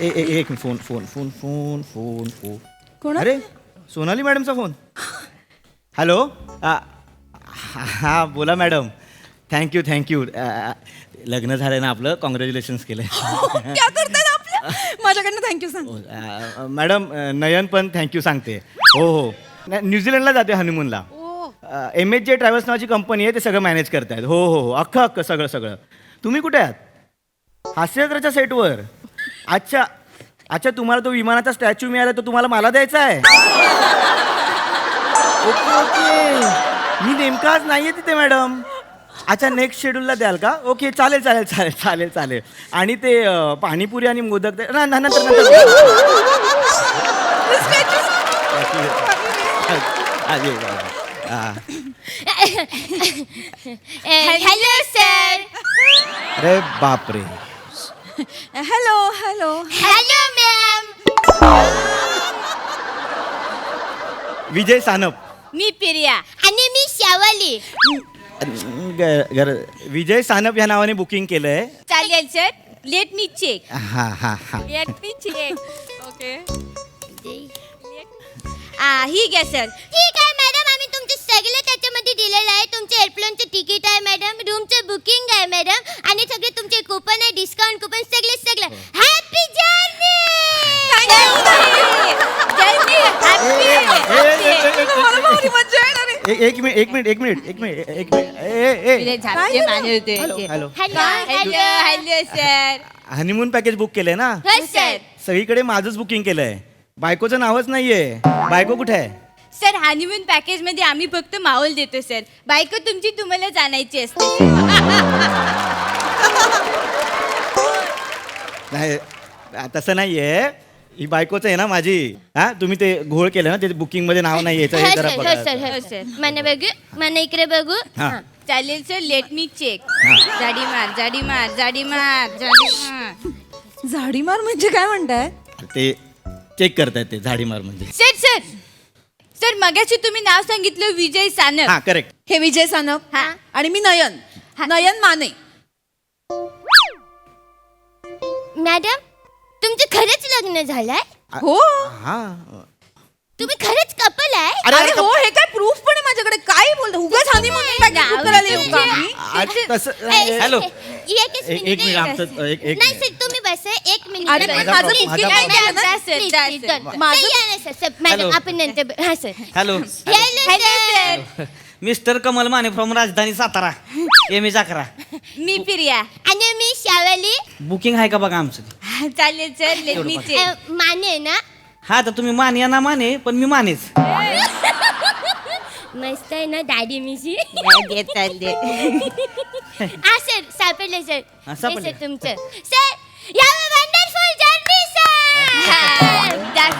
एक phone phone phone phone phone phone कोण? अरे सोनाली मॅडमचा फोन. हॅलो हां बोला मॅडम. थँक्यू लग्न झालं ना आपलं. कॉंग्रॅच्युलेशन्स केलं. क्या करताय आपल्या? माझ्याकडनं थँक्यू सांग. मॅडम नयन पण थँक्यू सांगते. हो न्यूझीलंडला जाते हनीमूनला. MHJ ट्रॅव्हल्स नावाची कंपनी आहे. ते सगळं मॅनेज करतायत. हो अख्खं सगळं. तुम्ही कुठे आहात? हास्यजत्राच्या सेटवर. अच्छा तुम्हाला तो विमानाचा स्टॅच्यू मिळाला तो तुम्हाला मला द्यायचा आहे. ओके मी नेमका आज नाहीये तिथे मॅडम. अच्छा नेक्स्ट शेड्यूलला द्याल का? ओके चालेल. आणि ते पाणीपुरी आणि मोदक नंतर हॅलो सर. अरे बापरे. Hello hello ma'am. Vijay Sanap. मी प्रिया आणि मी शावली. विजय सानप या नावाने बुकिंग केलंय. चालेल सर. Let me check. हा लेट मी चेक. ओके ही घ्या सर. ठीक आहे मॅडम. आम्ही तुमचे सगळे त्याच्यामध्ये दिलेलं आहे. तुमचे एअरप्लेनचं तिकीट आहे मॅडम. रूमचं बुकिंग आहे मॅडम. आणि सगळे तुमचे कूपन आहे. डिस्काउंट कूपन सगळं. Happy journey. एक minute. Hello hello sir. Honeymoon package book केलंय ना? हो सर. सगळीकडे माझंच बुकिंग केलंय. बायकोचं नावच नाहीये. बायको कुठे आहे? सर हनीमून पॅकेज मध्ये आम्ही फक्त माहोल देतो सर. बायको तुमची तुम्हाला जाणायची असते. नाही तसं नाहीये. ही बायकोच आहे ना माझी. हा तुम्ही ते घोळ केलं ना ते बुकिंग मध्ये नाव नाही यायचं. हे जरा बघा. हो सर. मला बघू. मला इकडे बघू. हा. चालेल सर. Let me check. हा. जाडी मार. झाडी मार म्हणजे काय म्हणताय? ते चेक करतायत ते झाडी मार म्हणजे. सर मगाशी तुम्ही नाव सांगितलं विजय सानप. हा करेक्ट. हे विजय सानप. हा. आणि मी नयन माने. मॅडम तुमचं खरंच लग्न झालंय? हो. हा तुम्ही खरंच कपल आहे? अरे हो हे काय प्रूफ पण आहे माझ्याकडे. काय बोलतो उगाच हनीमून पॅकेज बुक करायला येऊ का आम्ही? हॅलो एक मिनिट आमचं एक नाही सर तुम्ही बस एक मिनिट. अरे, माझं बुकिंग आहे मॅडम आपण नंतर. हा sir. Hello hello sir. Mister Kamal Mane from राजधानी सातारा. MA जाकरा. मी प्रिया आणि मी शावली. बुकिंग आहे का बघा आमचं? चालेल सर. Let me check. माने ना? हा तर तुम्ही माने या ना माने पण मी मानेच. मस्त आहे ना दाढी मिशी. हा सर सापडले सर. हा, सापडले. हे सर तुमचं. Sir wonderful journey sir.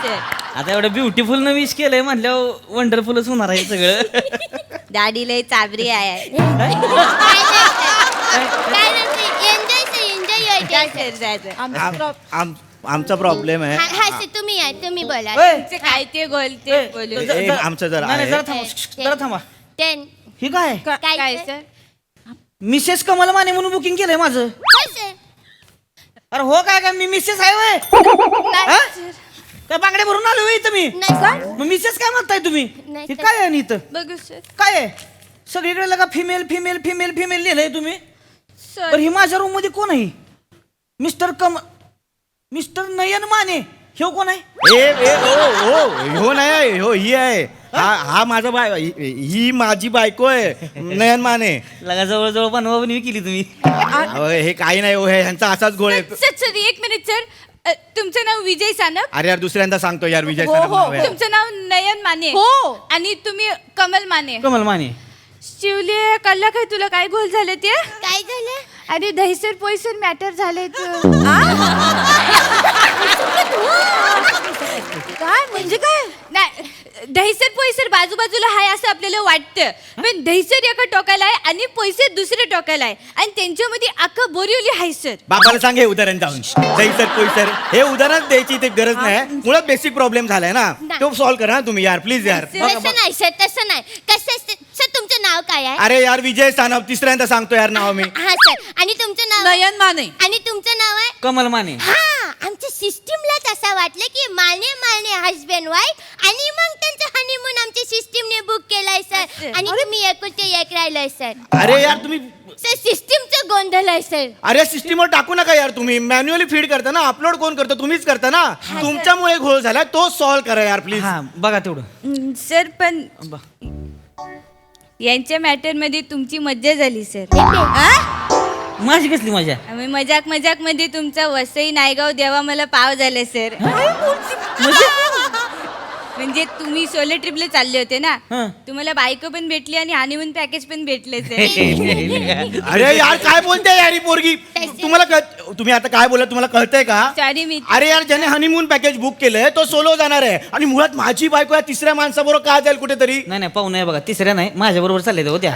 Sir आता एवढं ब्युटिफुल न विश केलंय म्हटल्यावर वंडरफुलच होणार आहे सगळं. दाढी लय चाबरी आहे. आमचा प्रॉब्लेम आहे. हा तुम्ही या. तुम्ही बोला. ओय. तुमचं काय ते बोलते बोलू. आमचं जरा नाही, आहे. जरा थांबा. टेन. ही काय काय सर? मिसेस कमल माने म्हणून बुकिंग केलंय माझं. हो सर. अरे हो काय मी मिसेस आहे वय? नाही सर. काय बांगड्या भरून आलो होय इथं मी? नाही सर. मग मिसेस काय म्हणताय तुम्ही? नाही हे सर. काय आहे आणि इथं बघू सर. काय आहे? सगळीकडे लगा फिमेल लिहिलंय तुम्ही. सर पण ही माझ्या रूम मध्ये कोण आहे? मिस्टर नयन माने. हे कोण आहे? हो नाही हो ही आहे. हा माझा ही माझी बायको आहे नयन माने. लगा जवळ बनवा केली तुम्ही. हे काही नाही हो. ह्यांचा असाच गोळ आहे. सर एक मिनिट सर. तुमचं नाव विजय सानप? अरे यार दुसऱ्यांदा सांगतो यार. विजय हो, सानप हो. नाव आहे. तुमचं नाव नयन माने? हो. आणि तुम्ही कमल माने? कमल माने. शिवले कल्ला काय तुला काय गोल झालं ते? काय झालं? अरे दहीसर पोईसर मॅटर झालंय काय म्हणजे काय? नाही दहीसर पोईसर बाजूबाजूला हाय असं आपल्याला वाटतं. पण दहीसर एका टोकाला आहे आणि पोईसर दुसऱ्या टोकाला आहे आणि त्यांच्यामध्ये अख्खं बोरिवली हाय सर. बाबाला सांग हे उदाहरण जाऊन. जैसर कोईसर हे उदाहरण द्यायची ते गरज नाही. मुळात बेसिक प्रॉब्लेम झालाय ना तो सॉल्व्ह करा तुम्ही यार प्लीज यार. तसं नाही सर. तसं नाही. कसं सर तुमचं नाव काय आहे? अरे यार विजय सानप, तिसऱ्यांदा सांगतो यार नाव मी. हा सर. आणि तुमचं नाव? नयन माने. आणि तुमचं नाव आहे? कमल माने. हा, आमच्या सिस्टीमलाच असं वाटलं की माने माने हजबंड वाईफ आणि मग त्यांचं हनीमून आमच्या सिस्टीमने बुक केलाय सर. आणि तुम्ही एकुलते एक राहिलंय सर. अरे यार तुम्ही, सर सिस्टीमचं गोंधळ आहे सर. अरे सिस्टीमवर टाकू नका यार तुम्ही. मॅन्युअली फीड करता ना, अपलोड कोण करतो? तुम्हीच करता ना. तुमच्यामुळे घोळ झाला, तो सॉल्व्ह करा यार प्लीज. हा बघा तेवढं. सर पण ब- यांच्या मॅटर मध्ये तुमची मज्जा झाली सर. माझी कसली मजा? आम्ही मजाक मजाक मध्ये तुमचा वसई नायगाव देवा मला पाव झाले सर. म्हणजे तुम्ही सोलो ट्रिपला चालले होते ना, हं. तुम्हाला बायको पण भेटली आणि हनीमून पॅकेज पण भेटले सर. अरे यार काय बोलते यार ही पोरगी? तुम्हाला तुम्ही आता काय बोलत, तुम्हाला कळतंय का? सॉरी मी अरे यार ज्याने हनीमून पॅकेज बुक केलंय तो सोलो जाणार आहे, आणि मुळात माझी बायको या तिसऱ्या माणसाबरोबर का जाईल कुठेतरी? नाही नाही, पाहू नाही बघा, तिसऱ्या नाही, माझ्या बरोबर चालले होत्या.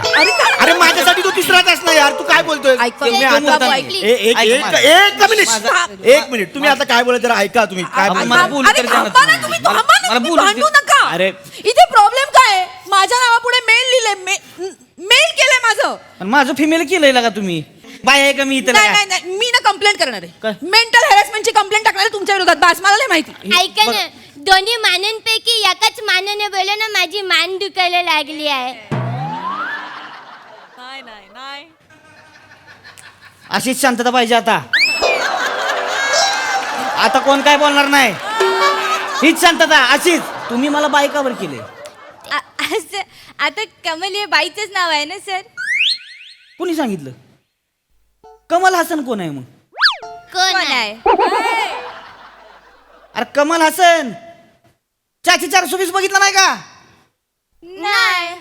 अरे माझ्यासाठी तू तिसराच असणार यार. तू काय बोलतोय? ऐक, तुम्ही ऐक, आता- बाबू, ऐक. एक ऐक, मिनिट, एक मिनिट. तुम्ही आता काय बोलत जरा ऐका तुम्ही काय मला बोलताय. बोलू अरे तर द्या ना थांबा ना तुम्ही. तुम्ही, थांबा ना मला तुम्ही, बोलू भांडू दे. नका. अरे इथे प्रॉब्लेम काय आहे? माझ्या नावापुढे मेल लिहिलंय, मेल केलंय माझं. पण माझं फिमेल केलंय का तुम्ही? बाय आहे का मी इथं? नाही नाही नाही, मी ना कंप्लेंट करणार काय? आहे. मेंटल हॅरेसमेंटची कंप्लेंट टाकणार आहे तुमच्या विरोधात. बास, मला नाही माहिती. ऐका ना, दोन्ही मानांपैकी एकाच मानाने बोला ना, माझी मान दुखायला लागली आहे. नाही नाही नाही. अशीच शांतता पाहिजे आता. आता कोण काय बोलणार नाही, हीच शांतता अशीच. तुम्ही मला बायकावर केले. असं आता कमल हे बाईचंच नाव आहे ना सर? कोणी सांगितलं? कमल हसन कोण आहे मग? कोण कोण आहे? आहे? अरे कमल हसन, चाची 420 बघितला नाही का? नाही.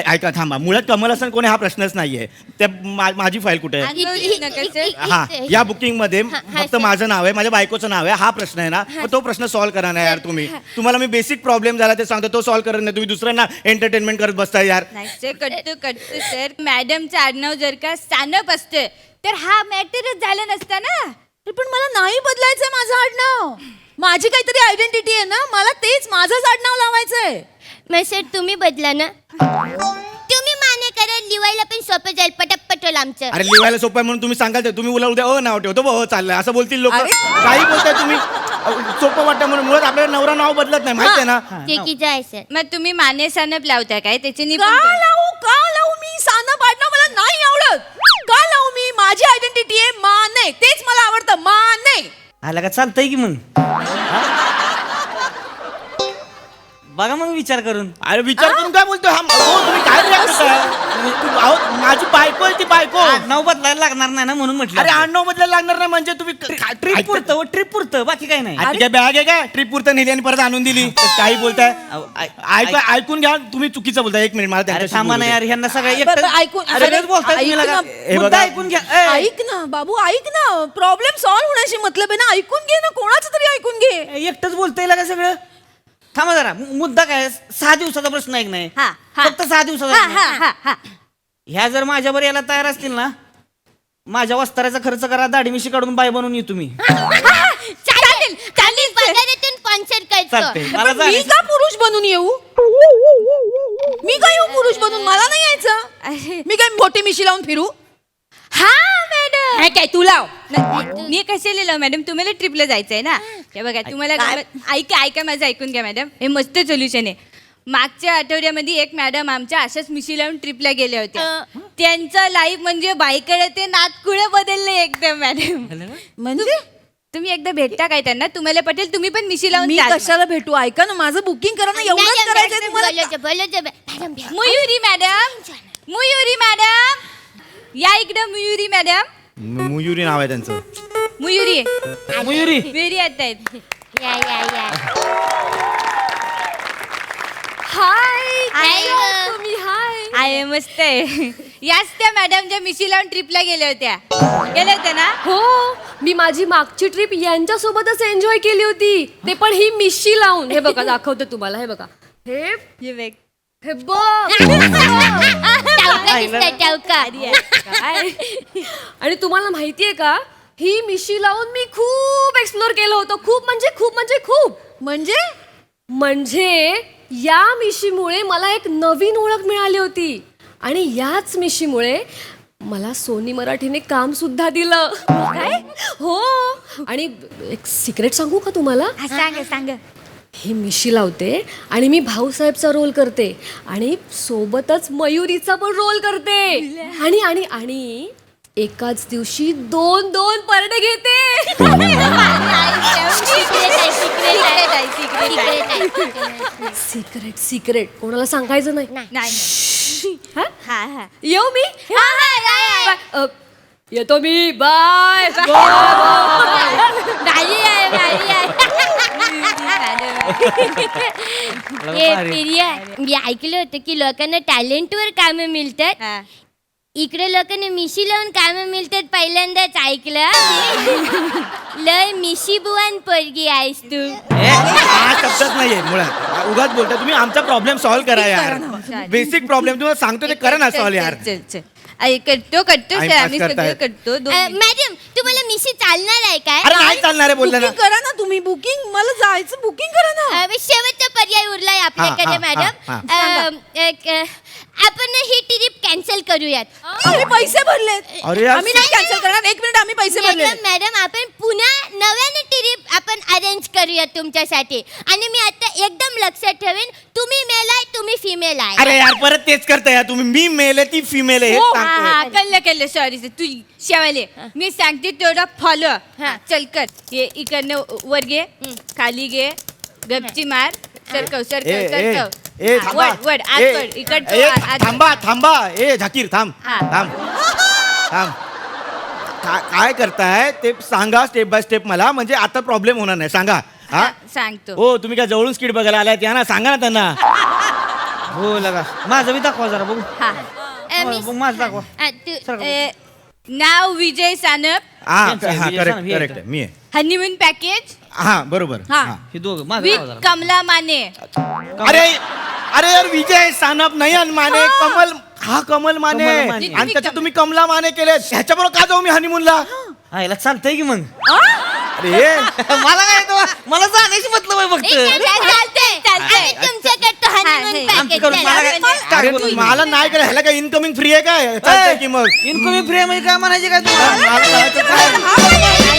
ऐका थांबा. मुळात कमल हसन कोणी हा प्रश्नच नाहीये. त्या माझी फाईल कुठे आहे? बोलूच नका सर. हा, या बुकिंग मध्ये फक्त सर. माझं नाव आहे, माझ्या बायकोचं नाव आहे. हा प्रश्न आहे ना, मग तो प्रश्न सॉल्व्ह करा ना यार तुम्ही. तुम्हाला मी बेसिक प्रॉब्लेम झाला ते सांगतो, तो सॉल्व्ह करत नाही. तुम्ही दुसऱ्यांना एंटरटेनमेंट करत बसताय यार. नाही सर, कटतो सर. मॅडमचं आडनाव जर का सानप असतं तर हा मॅटरच झाला नसता ना. पण मला नाही बदलायचंय माझं आडनाव. माझी काहीतरी आयडेंटिटी आहे ना, मला तेच माझंच आडनाव लावायचंय. मग सर तुम्ही बदला ना. तुम्ही माने करा, लिवायला पण सोपं जाईल, पटपट होईल आमचं. अरे लिहायला सोपं आहे म्हणून तुम्ही सांगाल ते. तुम्ही उद्या नाव ठेवतो बघ चाललंय असं बोलतील लोक. अरे. काही बोलताय तुम्ही. सोपं वाटतं म्हणून. मुळात आपल्याला नवरा नाव बदलत नाही, माहिती आहे ना. चुकीचं आहे सर. मग तुम्ही माने सानप लावता काय? त्याचे का निबंध लावू मी सानप आडनाव? मला नाही आवडत. का लावू मी? माझी आयडेंटिटी आहे माने, तेच मला आवडतं, माने. आला का चालतंय की मग? बघा मग विचार करून. अरे विचार करून काय बोलतोय हा? तुम्ही काय react करताय? अहो, माझी बायको आहे ती बायको. नाव बदलायला लागणार नाही ना म्हणून म्हटलं. अरे आडनाव बदलायला लागणार नाही म्हणजे तुम्ही ट्रिप पुरतं, ट्रिप पुरतं, बाकी काय नाही. आता काय बॅग आहे काय? ट्रिप पुरतं नेली आणि परत आणून दिली. काही बोलताय? अहो, ऐकून घ्या. तुम्ही चुकीचं बोलताय. एक मिनिट मला अरे त्यांच्याशी थांबा बोलू ना दे. यार, ह्यांना सगळं बरं, एकटं ऐकून- सगळंच बोलताय ऐक तुम्ही ना. लगा. हे मुद्दा बघा. ऐकून घ्या. ए, ऐक ना बाबू, ऐक ना. प्रॉब्लेम सॉल्व्ह होण्याशी मतलब आहे ना. ऐकून घे ना, कोणाचं तरी ऐकून घे. एकटंच बोलतंय का सगळं? थांबा जरा. मुद्दा काय? 6 दिवसाचा प्रश्न आहे की नाही? हा, हा. फक्त 6 दिवसाचा हा, प्रश्न. हा, हा, हा. ह्या जर माझ्यावर यायला तयार असतील ना, माझ्या वस्त्राचा खर्च करा, दाढी मिशी काढून बाय बनवून ये तुम्ही. चालेल चालेल, पगारातून स्पॉन्सर करतो. चालतंय. मला पण मी जायचं. का पुरुष बनून येऊ? मी का येऊ पुरुष बनून? मला नाही यायचं. मी काय मोठी मिशी लावून फिरू? हा मॅडम. हे काय तू लाव. मी कसे लिहिलं मॅडम? तुम्हाला ट्रिपला जायचंय ना. हे बघा, तुम्हाला ऐका माझं ऐकून घ्या मॅडम. हे मस्त सोल्युशन आहे. मागच्या आठवड्यामध्ये एक मॅडम आमच्या अशाच मिशी लावून ट्रिपला गेल्या होत्या. त्यांचं लाईफ म्हणजे बाईकडे ते नातकुळे बदलले एकदम मॅडम. म्हणजे तुम्ही एकदा भेटता काय त्यांना? तुम्हाला पटेल. तुम्ही पण मिशी लावून मी जा. कशाला भेटू? ऐका ना, माझं बुकिंग करा ना. एवढंच मॅडम, करायचंय मॅडम, तुम्हाला. बोलायचं, मॅडम भ्या. मयुरी मॅडम, मयुरी मॅडम, या इकडं मयुरी मॅडम. मयुरी नाव आहे त्यांचं. मयुरी मयुरी वेरी आता आहेत. या. हाय हाय. तुम्ही. हाय आहे मस्त आहे. याच त्या मॅडम ज्या मिशी लावून ट्रिपला गेल्या होत्या ना? हो, मी माझी मागची ट्रिप यांच्यासोबतच एन्जॉय केली होती. ते पण ही मिशी लावून. हे बघा, दाखवते तुम्हाला. हे बघा, ये बघ. हे बघ. टावका दिसतंय, टावका. काय? आणि तुम्हाला माहितीये का, ही मिशी लावून मी खूप एक्सप्लोर केलं होतं. खूप म्हणजे खूप. म्हणजे म्हणजे या मिशीमुळे मला एक नवीन ओळख मिळाली होती. आणि याच मिशीमुळे मला सोनी मराठीने काम सुद्धा दिलं. काय हो. आणि एक सिक्रेट सांगू का तुम्हाला? सांग सांग. ही मिशी लावते आणि मी भाऊसाहेबचा रोल करते आणि सोबतच मयुरीचा पण रोल करते. आणि आणि आणि एकाच दिवशी 2 परडे घेते. सिक्रेट कोणाला सांगायचं नाही. नाही हा? हा हा येऊ मी? येतो मी. बाय. प्रिया, मी ऐकलं होतं की लोकांना टॅलेंटवर कामं मिळतात. हा. इकडे लोकांना मिशी लावून कामं मिळतात पहिल्यांदाच ऐकलं. लय मिशी बुवान पोरगी आहेस तू. हा शब्दच नाहीये मुळात. उगाच बोलता तुम्ही. आमचा प्रॉब्लेम सॉल्व्ह करा यार. बेसिक प्रॉब्लेम तुम्हाला सांगतो ते करा ना सॉल्व्ह यार. चल चल करतो Time सर pass आम्ही सगळं करतायत. करतो. मॅडम तुम्हाला मिशी चालणार आहे काय? अरे नाही चालणार आहे बोलला ना. बुकिंग करा ना तुम्ही. बुकिंग मला जायचं. बुकिंग करा ना. शेवटचा पर्याय उरलाय आपल्याकडे हा, मॅडम. हा, आपण ही ट्रिप कॅन्सल करूयात. आम्ही पैसे भरलेत. अरे यार. आम्ही नाही कॅन्सल करणार. 1 मिनिट आम्ही पैसे भरले. मॅडम आपण पुन्हा नव्याने ट्रिप आपण अरेंज करूयात तुमच्यासाठी. आणि मी आता एकदम लक्षात ठेवेन तुम्ही मेल आहे तुम्ही फिमेल आहे. अरे यार परत तेच करताय यार तुम्ही. मी मेल आहे ती फिमेल आहे हे हा सांगतोय. हा कळलं सॉरी सर. तू शेवाले मी सांगते तेवढा फॉलो. चल कर. ये इकडनं वर घे खाली घे गपची मार. सरकव ए सरकव ए सरकव. थांबा. वड आज ए, वड इकडचं ए, आज. थांबा ए झाकीर थांब हा. थांब थांब. काय करताय ते सांगा स्टेप बाय स्टेप मला. म्हणजे आता प्रॉब्लेम होणार नाही. सांगा. हा सांगतो. हो तुम्ही काय जवळून स्किट बघायला आलाय या ना. सांगा ना त्यांना. हो लगा माझं बी दाखवा जरा बघू. हा माझं दाखवा. नाव विजय सानप. हा यांचं आहे, हा विजय करेक्ट सानप, हे करेक्ट आहे मी आहे. हनीमून पॅकेज हा बरोबर. हा. हा. हे दोघं माझं विथ दाखवा जरा. कमला माने. अरे अरे यार विजय सानप नयन माने कमल. हा कमल माने. कमल माने. आणि त्याच्यात तुम्ही कमला माने केले. ह्याच्याबरोबर का जाऊ मी हनीमूनला? हा याला चालतंय की मग. अरे मला काय येतं? मला जाण्याची मतलब आहे फक्त. चालतंय तुमच्याकडे तो honeymoon हा, package करून मला चला. काय अरे मला नाही करायला. ह्याला काय इनकमिंग फ्री आहे काय? चालतंय की मग. इनकमिंग फ्री म्हणजे काय म्हणायचे काय तुला? मला करायचं काय?